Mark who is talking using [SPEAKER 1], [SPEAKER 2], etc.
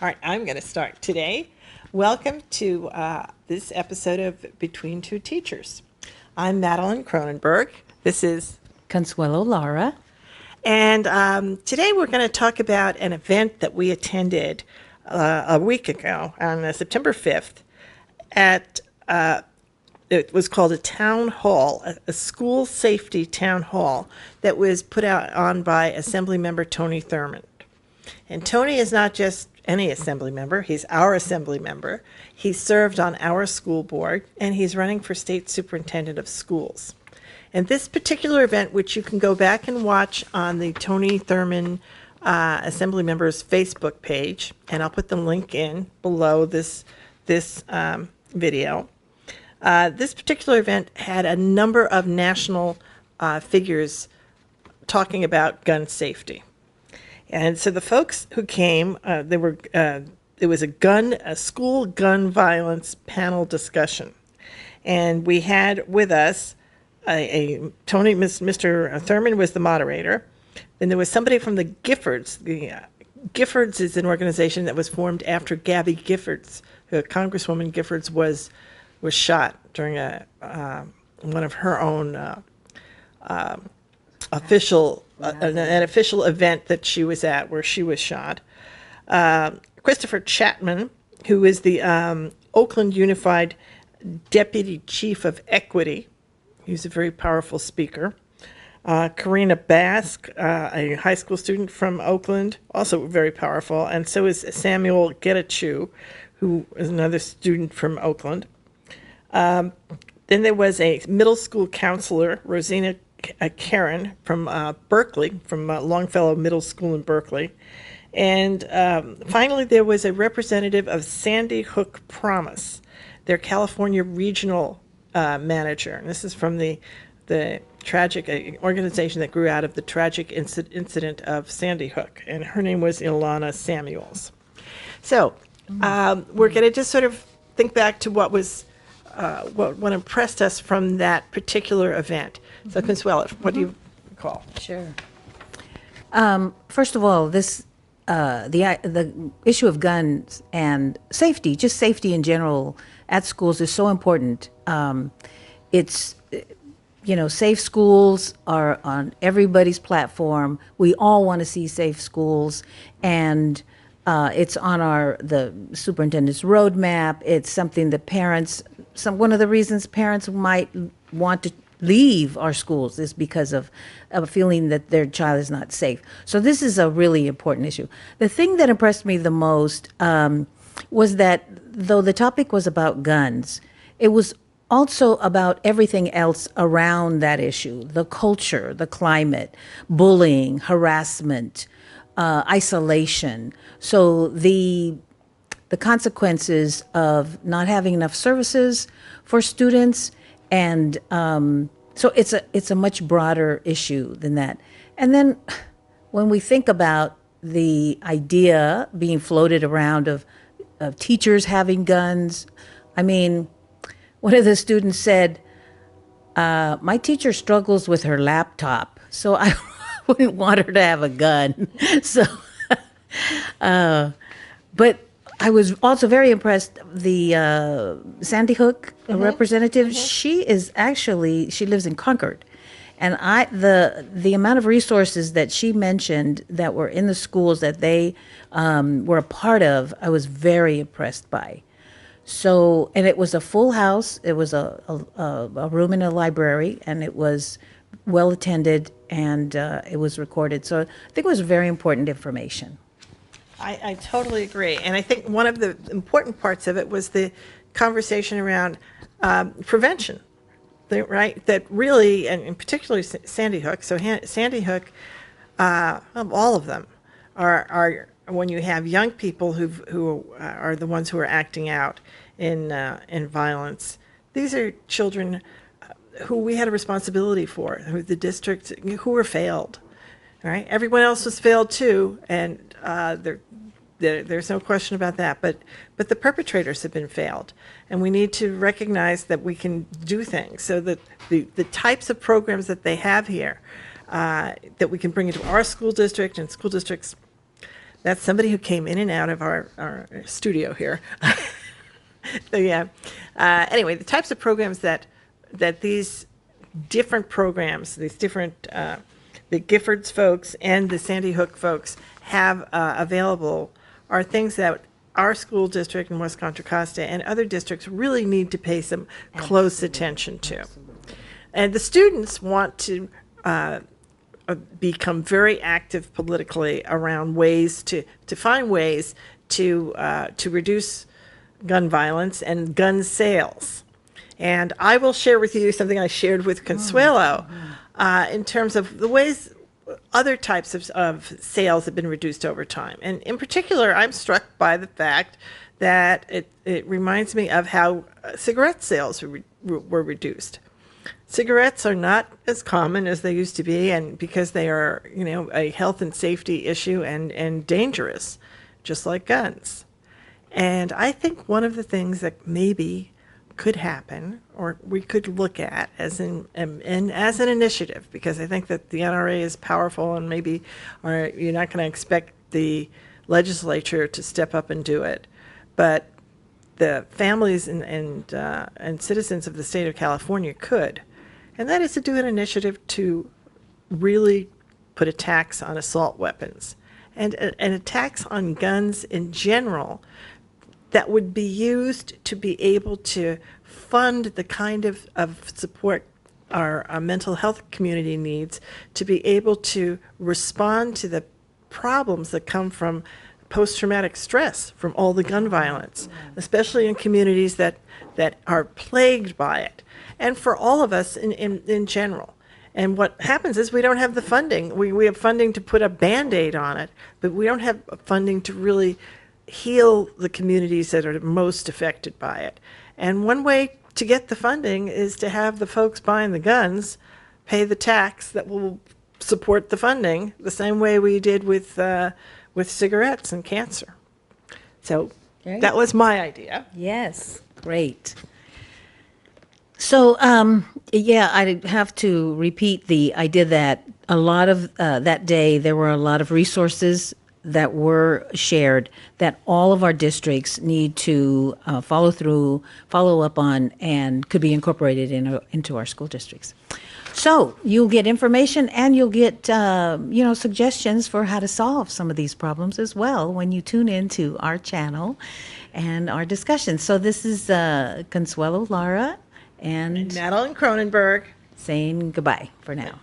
[SPEAKER 1] All right, I'm going to start today. Welcome to this episode of Between Two Teachers. I'm Madeline Kronenberg. This is
[SPEAKER 2] Consuelo Lara.
[SPEAKER 1] And today we're going to talk about an event that we attended a week ago on September 5th at, it was called a town hall, a school safety town hall that was put out on by Assemblymember Tony Thurmond. And Tony is not just any assembly member, he's our assembly member. He served on our school board, and he's running for state superintendent of schools. And this particular event, which you can go back and watch on the Tony Thurmond Assembly Members Facebook page, and I'll put the link in below this video. This particular event had a number of national figures talking about gun safety. And so the folks who came, it was a school gun violence panel discussion. And we had with us Mr. Thurmond was the moderator. And there was somebody from the Giffords. Giffords is an organization that was formed after Gabby Giffords, Congresswoman Giffords was shot during one of her own official an official event that she was at where she was shot. Christopher Chapman, who is the Oakland Unified Deputy Chief of Equity. He's a very powerful speaker. Karina Bask, a high school student from Oakland, also very powerful. And so is Samuel Getachew, who is another student from Oakland. Then there was a middle school counselor, Rosina Karen from Berkeley, from Longfellow Middle School in Berkeley. And finally, there was a representative of Sandy Hook Promise, their California regional manager. And this is from the tragic organization that grew out of the tragic incident of Sandy Hook. And her name was Ilana Samuels. So we're going to just sort of think back to what impressed us from that particular event. So, Consuelo, what do you recall?
[SPEAKER 2] Sure. First of all, the issue of guns and safety, just safety in general at schools, is so important. Safe schools are on everybody's platform. We all want to see safe schools, and it's on the superintendent's roadmap. It's something that one of the reasons parents might want to leave our schools is because of a feeling that their child is not safe. So this is a really important issue. The thing that impressed me the most was that though the topic was about guns, it was also about everything else around that issue: the culture, the climate, bullying, harassment, isolation. So the consequences of not having enough services for students, and so it's a much broader issue than that. And then when we think about the idea being floated around of teachers having guns, I mean, one of the students said, my teacher struggles with her laptop, so I wouldn't want her to have a gun. So, but I was also very impressed. The Sandy Hook representative, she lives in Concord, and the amount of resources that she mentioned that were in the schools that they were a part of, I was very impressed by. So, and it was a full house. It was a room in a library, and it was well attended, and it was recorded. So I think it was very important information.
[SPEAKER 1] I totally agree. And I think one of the important parts of it was the conversation around prevention, right? That really, and particularly Sandy Hook. So Sandy Hook, all of them are when you have young people who are the ones who are acting out in violence. These are children who we had a responsibility for, who the district, who were failed. Right? Everyone else was failed too, and there's no question about that. But the perpetrators have been failed, and we need to recognize that we can do things so that the types of programs that they have here, that we can bring into our school district and school districts That's somebody who came in and out of our studio here. So, yeah. Anyway, the types of programs that these different programs, these different the Giffords folks and the Sandy Hook folks have available are things that our school district in West Contra Costa and other districts really need to pay some close attention to. And the students want to become very active politically around ways to find ways to reduce gun violence and gun sales. And I will share with you something I shared with Consuelo in terms of the ways other types of sales have been reduced over time. And in particular, I'm struck by the fact that it reminds me of how cigarette sales were reduced. Cigarettes are not as common as they used to be, and because they are, a health and safety issue and dangerous, just like guns. And I think one of the things that maybe could happen, or we could look at as an initiative, because I think that the NRA is powerful, and maybe you're not going to expect the legislature to step up and do it, but the families and citizens of the state of California could, and that is to do an initiative to really put a tax on assault weapons and a tax on guns in general that would be used to be able to fund the kind of support our mental health community needs, to be able to respond to the problems that come from post-traumatic stress from all the gun violence, especially in communities that are plagued by it, and for all of us in general. And what happens is we don't have the funding. We have funding to put a Band-Aid on it, but we don't have funding to really heal the communities that are most affected by it. And one way to get the funding is to have the folks buying the guns pay the tax that will support the funding, the same way we did with cigarettes and cancer. So that was my idea.
[SPEAKER 2] Yes, great. So, I have to repeat the idea that a lot of that day there were a lot of resources that were shared that all of our districts need to follow up on, and could be incorporated into our school districts. So you'll get information, and you'll get suggestions for how to solve some of these problems as well when you tune into our channel and our discussion. So this is Consuelo Lara and
[SPEAKER 1] Madeline Kronenberg
[SPEAKER 2] saying goodbye for now.